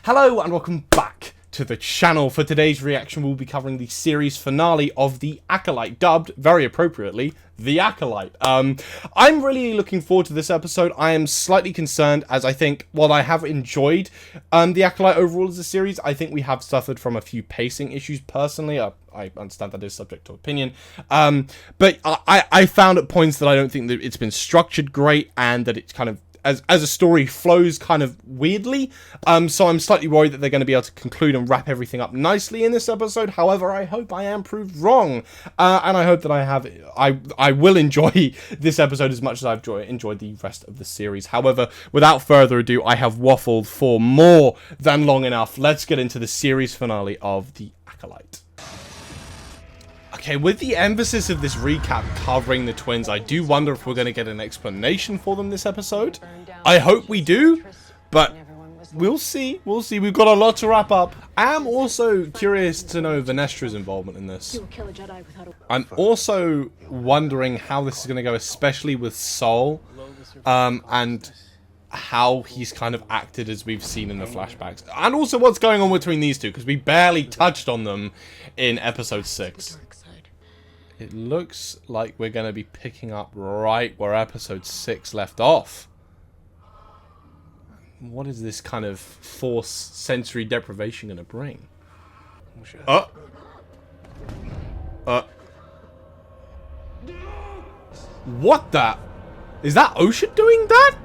Hello and welcome back to the channel. For today's reaction, we'll be covering the series finale of The Acolyte, dubbed, very appropriately, The Acolyte. I'm really looking forward to this episode. I am slightly concerned, as I think, while I have enjoyed The Acolyte overall as a series, I think we have suffered from a few pacing issues personally. I understand that is subject to opinion. But I found at points that I don't think that it's been structured great, and that it's kind of, as a story, flows kind of weirdly. So I'm slightly worried that they're going to be able to conclude and wrap everything up nicely in this episode. However, I hope I am proved wrong. And I hope that I will enjoy this episode as much as I've enjoyed the rest of the series. However, without further ado, I have waffled for more than long enough. Let's get into the series finale of The Acolyte. Okay, with the emphasis of this recap covering the twins, I do wonder if we're going to get an explanation for them this episode. I hope we do, but we'll see. We'll see. We've got a lot to wrap up. I am also curious to know Vanestra's involvement in this. I'm also wondering how this is going to go, especially with Sol, and how he's kind of acted as we've seen in the flashbacks. And also what's going on between these two, because we barely touched on them in episode 6. It looks like we're going to be picking up right where episode 6 left off. What is this kind of forced sensory deprivation going to bring? What the? Is that Osha doing that?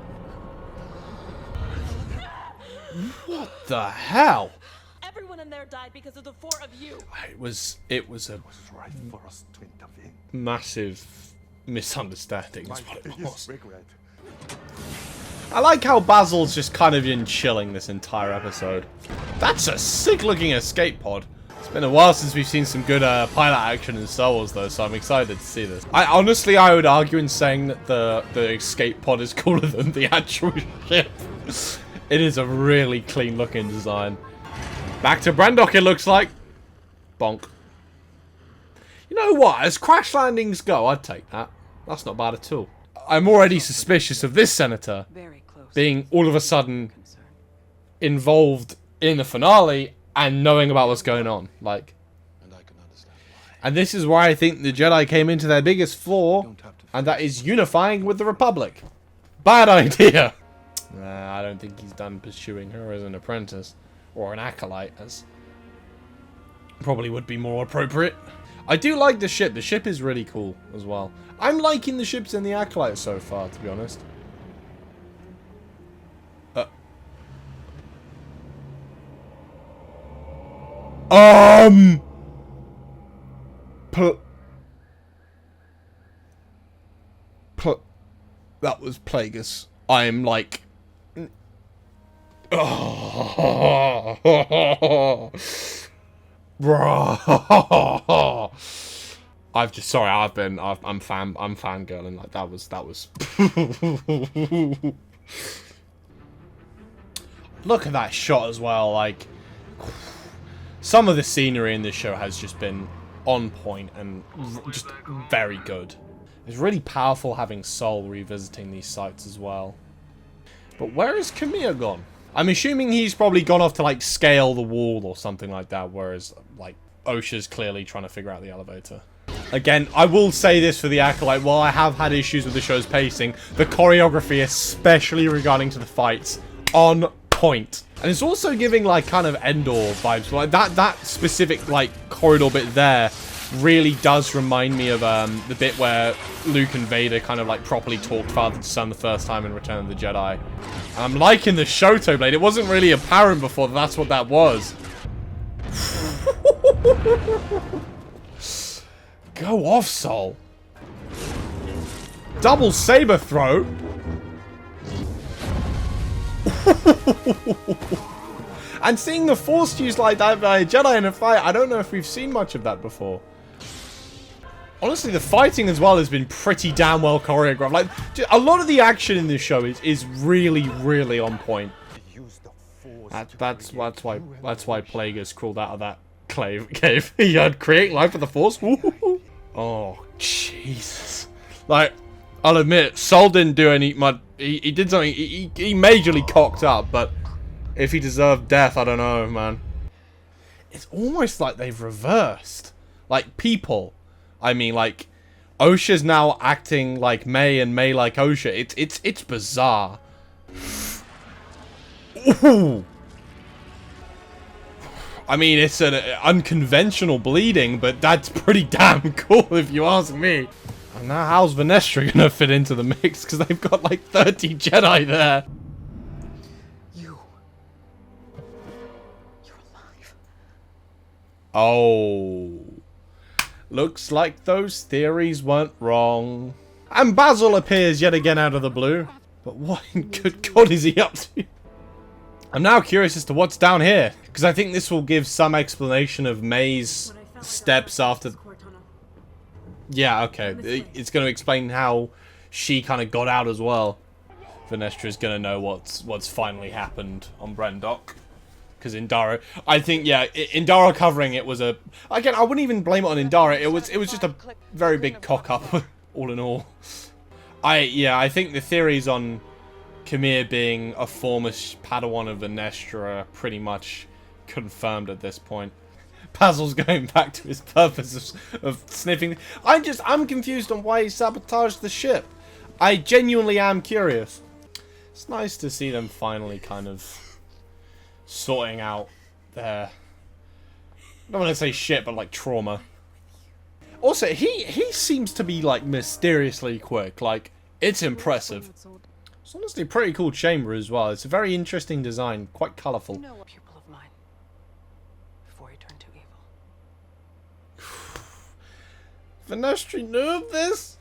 What the hell? Everyone in there died because of the four of you. It was a massive misunderstanding. Is what it was. I like how Basil's just kind of been chilling this entire episode. That's a sick-looking escape pod. It's been a while since we've seen some good pilot action in Star Wars, though, so I'm excited to see this. I would argue in saying that the escape pod is cooler than the actual ship. It is a really clean-looking design. Back to Brandok, it looks like. Bonk. You know what? As crash landings go, I'd take that. That's not bad at all. I'm already suspicious of this senator being all of a sudden involved in the finale and knowing about what's going on. Like, and this is why I think the Jedi came into their biggest flaw, and that is unifying with the Republic. Bad idea. I don't think he's done pursuing her as an apprentice. Or an acolyte, as probably would be more appropriate. I do like the ship. The ship is really cool as well. I'm liking the ships in the Acolyte so far, to be honest. That was Plagueis. I'm like... Oh, I'm fangirling. Like that was Look at that shot as well. Like, some of the scenery in this show has just been on point and just very good. It's really powerful having Sol revisiting these sites as well. But where is Camille gone? I'm assuming he's probably gone off to, like, scale the wall or something like that, whereas, like, Osha's clearly trying to figure out the elevator. Again, I will say this for The Acolyte, while I have had issues with the show's pacing, the choreography, especially regarding to the fights, on point. And it's also giving, like, kind of Endor vibes. Like, that specific, like, corridor bit there really does remind me of the bit where Luke and Vader kind of like properly talked father to son the first time in Return of the Jedi. I'm liking the Shoto blade. It wasn't really apparent before that that's what that was. Go off, Sol. Double saber throw. And seeing the Force used like that by a Jedi in a fight, I don't know if we've seen much of that before. Honestly, the fighting as well has been pretty damn well choreographed. Like, a lot of the action in this show is really, really on point. That's why Plagueis crawled out of that cave. He had create life with the Force. Oh, Jesus! Like, I'll admit, Sol didn't do any much. He did something. He majorly cocked up, but If he deserved death, I don't know, man. It's almost like they've reversed. Like, people. I mean, like, Osha's now acting like Mae and Mae like Osha. It's bizarre. Ooh. I mean, it's an unconventional bleeding, but that's pretty damn cool if you ask me. And now how's Venestra gonna fit into the mix? Because they've got like 30 Jedi there. You're alive. Oh. Looks like those theories weren't wrong. And Basil appears yet again out of the blue. But what in good God is he up to? I'm now curious as to what's down here. Because I think this will give some explanation of Mae's steps after... Yeah, okay. It's going to explain how she kind of got out as well. Venestra's going to know what's finally happened on Brendok. Because Indara, I think, yeah, Indara covering it was a... Again, I wouldn't even blame it on Indara. It was just a very big cock-up, all in all. I think the theories on Camille being a former Padawan of Venestra are pretty much confirmed at this point. Basil's going back to his purpose of sniffing. I'm confused on why he sabotaged the ship. I genuinely am curious. It's nice to see them finally kind of sorting out their, I don't want to say shit, but like trauma. Also, he seems to be like mysteriously quick. Like, it's impressive. It's honestly a pretty cool chamber as well. It's a very interesting design, quite colourful. You know a pupil of mine before he turned to evil. Venestra knew of this?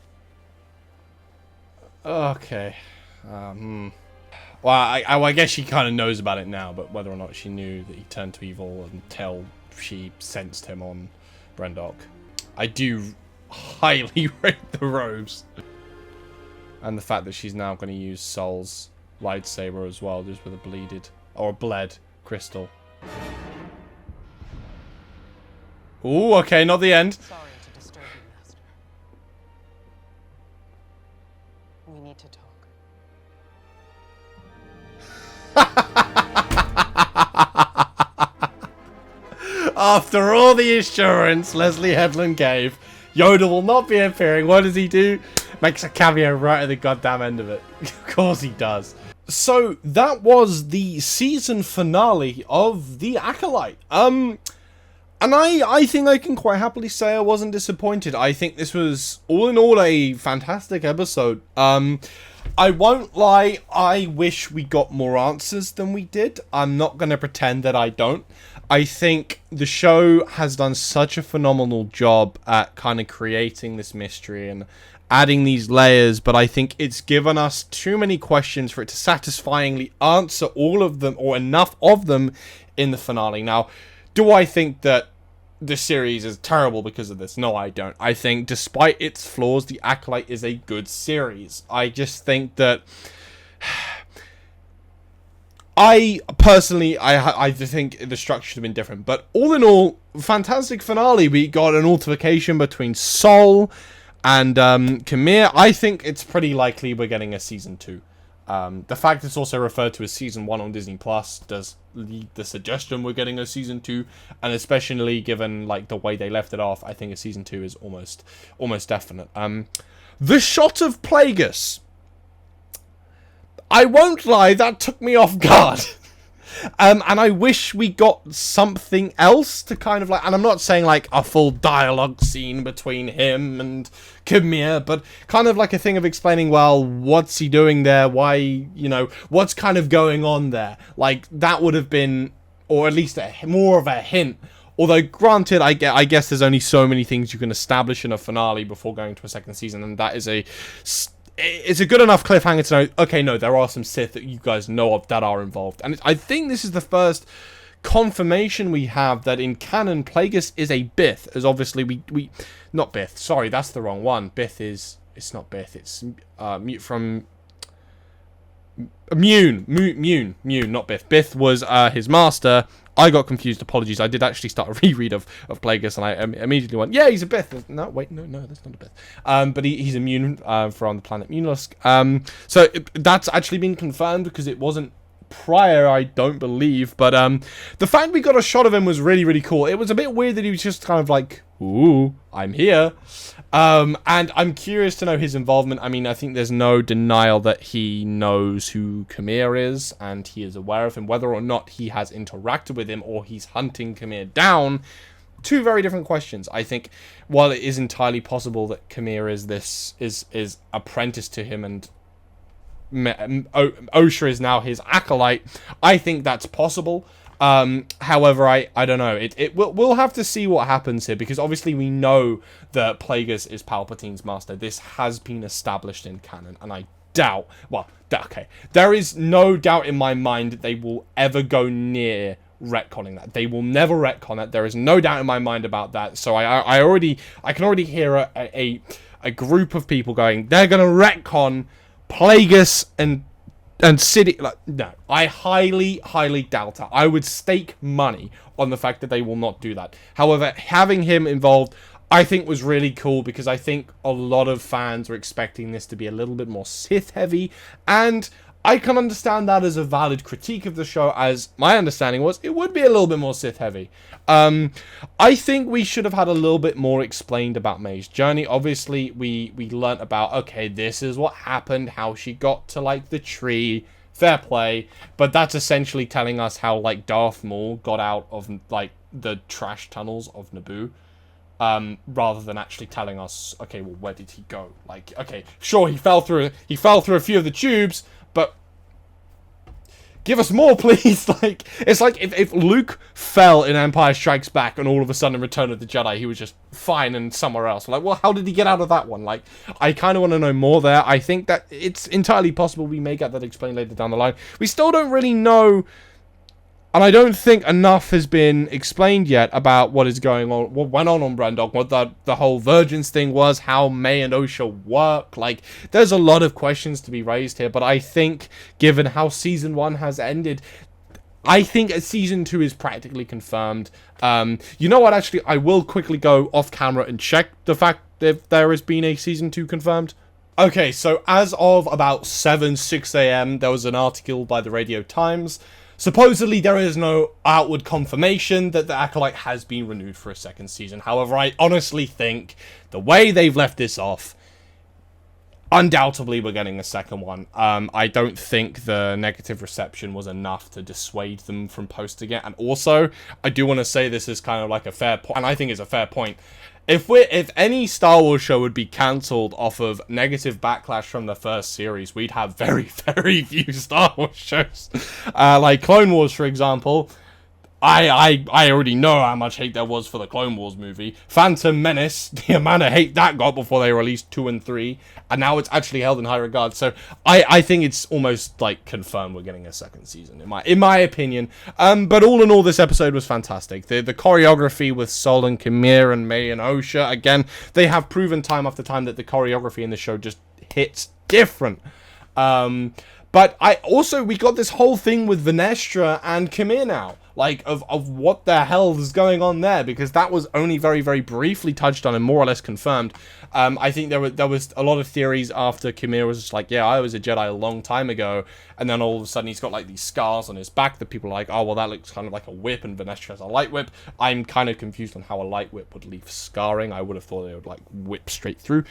Okay. Well, I guess she kind of knows about it now, but whether or not she knew that he turned to evil until she sensed him on Brendok. I do highly rate the robes. And the fact that she's now going to use Sol's lightsaber as well, just with a bled crystal. Ooh, okay, not the end. Sorry to disturb you, Master. We need to talk. After all the assurance Leslie Headland gave, Yoda will not be appearing. What does he do? Makes a cameo right at the goddamn end of it. Of course he does. So that was the season finale of The Acolyte. And I think I can quite happily say I wasn't disappointed. I think this was all in all a fantastic episode. I won't lie, I wish we got more answers than we did. I'm not going to pretend that I don't. I think the show has done such a phenomenal job at kind of creating this mystery and adding these layers, but I think it's given us too many questions for it to satisfyingly answer all of them, or enough of them, in the finale. Now, do I think that the series is terrible because of this? No, I don't. I think, despite its flaws, The Acolyte is a good series. I just think that... I personally think the structure should have been different. But all in all, fantastic finale. We got an altercation between Sol and Camille. I think it's pretty likely we're getting a season 2. The fact it's also referred to as season 1 on Disney Plus does lead the suggestion we're getting a season 2, and especially given like the way they left it off, I think a season 2 is almost definite. The shot of Plagueis, I won't lie, that took me off guard. And I wish we got something else to kind of like, and I'm not saying like a full dialogue scene between him and Camille, but kind of like a thing of explaining, well, what's he doing there? Why, you know, what's kind of going on there? Like, that would have been, or at least more of a hint. Although, granted, I guess there's only so many things you can establish in a finale before going to a second season, and that is it's a good enough cliffhanger to know, okay, no, there are some Sith that you guys know of that are involved. And I think this is the first confirmation we have that in canon, Plagueis is a Bith. As obviously we not Bith, sorry, that's the wrong one. Bith is, it's not Bith, it's from Mune, not Bith. Bith was his master. I got confused, apologies. I did actually start a reread of Plagueis, and I immediately went, yeah, he's a Bith. No, wait, no, that's not a Bith. But he's immune from the planet Munlusk. So that's actually been confirmed, because it wasn't prior, I don't believe. But the fact we got a shot of him was really, really cool. It was a bit weird that he was just kind of like, ooh, I'm here. And I'm curious to know his involvement. I mean, I think there's no denial that he knows who Khmer is, and he is aware of him. Whether or not he has interacted with him or he's hunting Khmer down, two very different questions. I think while it is entirely possible that Khmer is apprentice to him and Osha is now his acolyte, I think that's possible. However, I don't know. We'll have to see what happens here, because obviously we know that Plagueis is Palpatine's master. This has been established in canon, and I doubt, well, okay, there is no doubt in my mind that they will ever go near retconning that. They will never retcon it. There is no doubt in my mind about that. So I can already hear a group of people going, they're gonna retcon Plagueis and City. Like, no, I highly doubt it. I would stake money on the fact that they will not do that. However, having him involved, I think was really cool, because I think a lot of fans were expecting this to be a little bit more Sith heavy, and I can understand that as a valid critique of the show, as my understanding was it would be a little bit more Sith heavy. I think we should have had a little bit more explained about Mae's journey. Obviously, we learnt about, okay, this is what happened, how she got to, like, the tree, fair play, but that's essentially telling us how, like, Darth Maul got out of, like, the trash tunnels of Naboo. Rather than actually telling us, okay, well, where did he go? Like, okay, sure, he fell through a few of the tubes, but give us more, please. Like, it's like if Luke fell in Empire Strikes Back and all of a sudden in Return of the Jedi he was just fine and somewhere else. Like, well, how did he get out of that one? Like, I kind of want to know more there. I think that it's entirely possible we may get that explained later down the line. We still don't really know, and I don't think enough has been explained yet about what is going on, what went on Brandok, what the whole Virgins thing was, how Mae and Osha work. Like, there's a lot of questions to be raised here, but I think, given how Season 1 has ended, I think Season 2 is practically confirmed. You know what, actually, I will quickly go off camera and check the fact that there has been a Season 2 confirmed. Okay, so as of about 6 a.m, there was an article by the Radio Times. Supposedly, there is no outward confirmation that the Acolyte has been renewed for a second season. However, I honestly think the way they've left this off, undoubtedly we're getting a second one. I don't think the negative reception was enough to dissuade them from posting it. And also, I do want to say this is kind of like a fair point, and I think it's a fair point. If any Star Wars show would be cancelled off of negative backlash from the first series, we'd have very, very few Star Wars shows. Like Clone Wars, for example. I already know how much hate there was for the Clone Wars movie. Phantom Menace, the amount of hate that got before they released 2 and 3, and now it's actually held in high regard. So I think it's almost like confirmed we're getting a second season, in my opinion. But all in all, this episode was fantastic. The choreography with Sol and Khmer and Mae and Osha, again, they have proven time after time that the choreography in the show just hits different. But we got this whole thing with Venestra and Khmer now. Like, of what the hell is going on there, because that was only very, very briefly touched on and more or less confirmed. I think there was a lot of theories after Khmer was just like, yeah, I was a Jedi a long time ago, and then all of a sudden he's got like these scars on his back that people are like, oh, well, that looks kind of like a whip, and Venestra has a light whip. I'm kind of confused on how a light whip would leave scarring. I would have thought they would like whip straight through.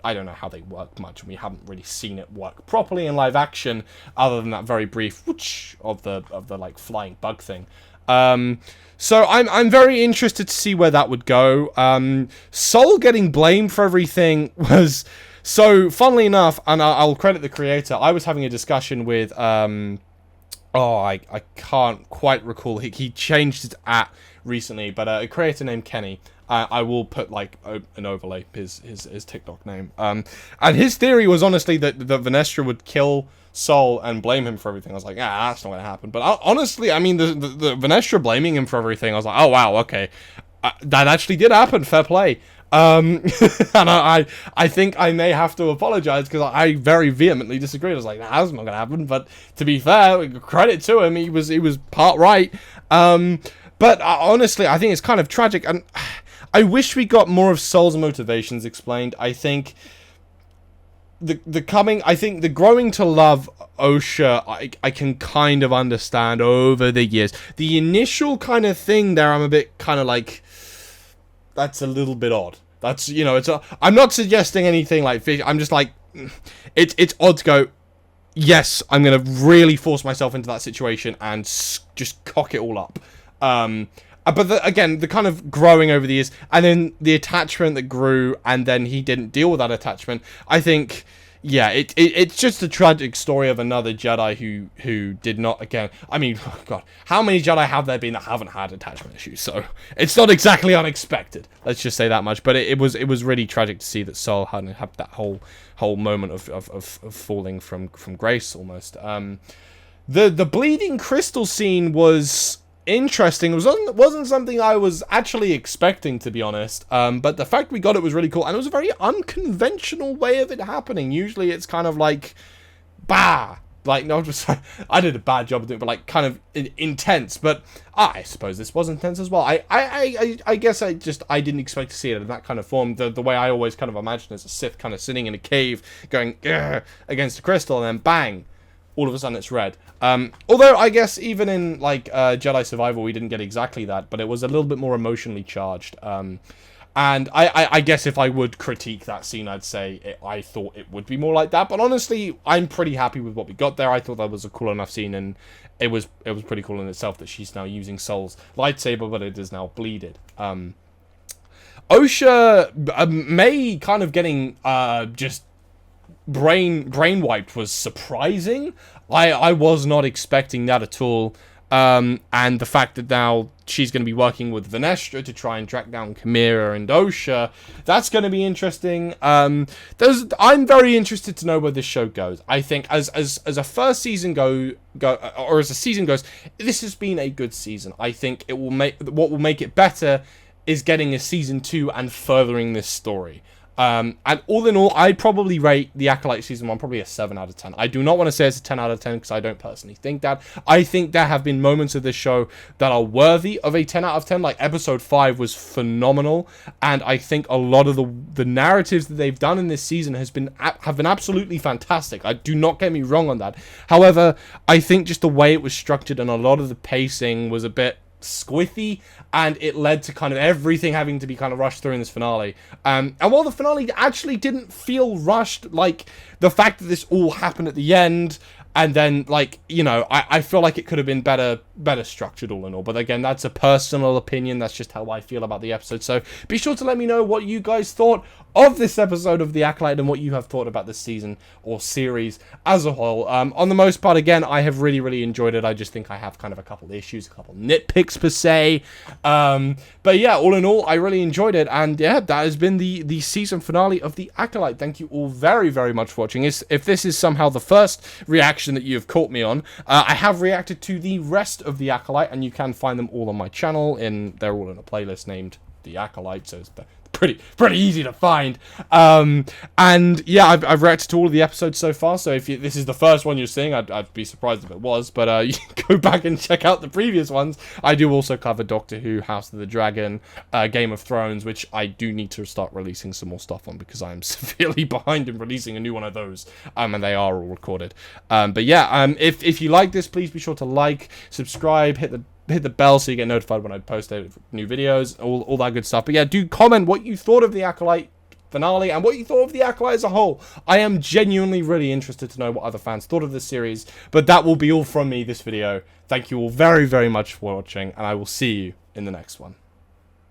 I don't know how they work much, and we haven't really seen it work properly in live action, other than that very brief whoosh of the like flying bug thing. So I'm very interested to see where that would go. Sol getting blamed for everything was so, funnily enough, and I'll credit the creator. I was having a discussion with I can't quite recall. He changed his @ recently, but a creator named Kenny. I will put like an overlay, his TikTok name. And his theory was honestly that Venestra would kill Sol and blame him for everything. I was like, that's not gonna happen. But honestly, I mean, the Venestra blaming him for everything, I was like, oh wow, okay, that actually did happen. Fair play. And I think I may have to apologize, because I very vehemently disagreed. I was like, that's not gonna happen. But to be fair, credit to him, he was part right. But honestly, I think it's kind of tragic, and I wish we got more of Sol's motivations explained. I think the coming, I think the growing to love Osha, I can kind of understand over the years. The initial kind of thing there, I'm a bit kind of like, that's a little bit odd. That's, you know, I'm not suggesting anything like fish. I'm just like, it's odd to go, yes, I'm going to really force myself into that situation and just cock it all up. But again, the kind of growing over the years, and then the attachment that grew, and then he didn't deal with that attachment. I think, yeah, it's just a tragic story of another Jedi who did not, again, I mean, oh God, how many Jedi have there been that haven't had attachment issues? So it's not exactly unexpected. Let's just say that much. But it was really tragic to see that Sol hadn't had that whole moment of falling from grace almost. The bleeding crystal scene was interesting. It wasn't something I was actually expecting, to be honest. But the fact we got it was really cool, and it was a very unconventional way of it happening. Usually it's kind of like, bah, like, no, just I did a bad job of doing it, but like kind of intense. But I suppose this was intense as well. I guess I didn't expect to see it in that kind of form. The way I always kind of imagine as a Sith kind of sitting in a cave going against a crystal, and then bang, all of a sudden it's red. Although I guess even in like Jedi Survival we didn't get exactly that, but it was a little bit more emotionally charged. And I guess if I would critique that scene, I'd say I thought it would be more like that. But honestly, I'm pretty happy with what we got there. I thought that was a cool enough scene, and it was pretty cool in itself that she's now using Sol's lightsaber, but it is now bleeded. Osha, Mae kind of getting just brain wiped was surprising. I was not expecting that at all. And the fact that now she's going to be working with Vanestra to try and track down Chimera and Osha, that's going to be interesting. I'm very interested to know where this show goes. I think as a first season or as a season goes, this has been a good season. I think it will what will make it better is getting a season 2 and furthering this story. And all in all, I'd probably rate the Acolyte Season 1 probably a 7 out of 10. I do not want to say it's a 10 out of 10 because I don't personally think that. I think there have been moments of this show that are worthy of a 10 out of 10. Like Episode 5 was phenomenal. And I think a lot of the narratives that they've done in this season have been absolutely fantastic. Do not get me wrong on that. However, I think just the way it was structured and a lot of the pacing was a bit squiffy, and it led to kind of everything having to be kind of rushed through in this finale. And while the finale actually didn't feel rushed, like the fact that this all happened at the end, and then, like, you know, I feel like it could have been better structured all in all. But again, that's a personal opinion. That's just how I feel about the episode. So be sure to let me know what you guys thought of this episode of The Acolyte and what you have thought about this season or series as a whole. On the most part, again, I have really enjoyed it. I just think I have kind of a couple of issues, a couple of nitpicks per se. But yeah, all in all, I really enjoyed it. And yeah, that has been the season finale of The Acolyte. Thank you all very much for watching. If this is somehow the first reaction that you have caught me on, I have reacted to the rest of The Acolyte, and you can find them all on my channel. They're all in a playlist named The Acolyte, so it's pretty easy to find. And yeah, I've reacted to all of the episodes so far, so if this is the first one you're seeing, I'd be surprised if it was, but you can go back and check out the previous ones. I do also cover Doctor Who, House of the Dragon, Game of Thrones, which I do need to start releasing some more stuff on because I'm severely behind in releasing a new one of those, and they are all recorded. But yeah, if you like this, please be sure to like, subscribe, hit the bell so you get notified when I post new videos, all that good stuff. But yeah, do comment what you thought of the Acolyte finale and what you thought of the Acolyte as a whole. I am genuinely really interested to know what other fans thought of this series. But that will be all from me this video. Thank you all very much for watching, and I will see you in the next one.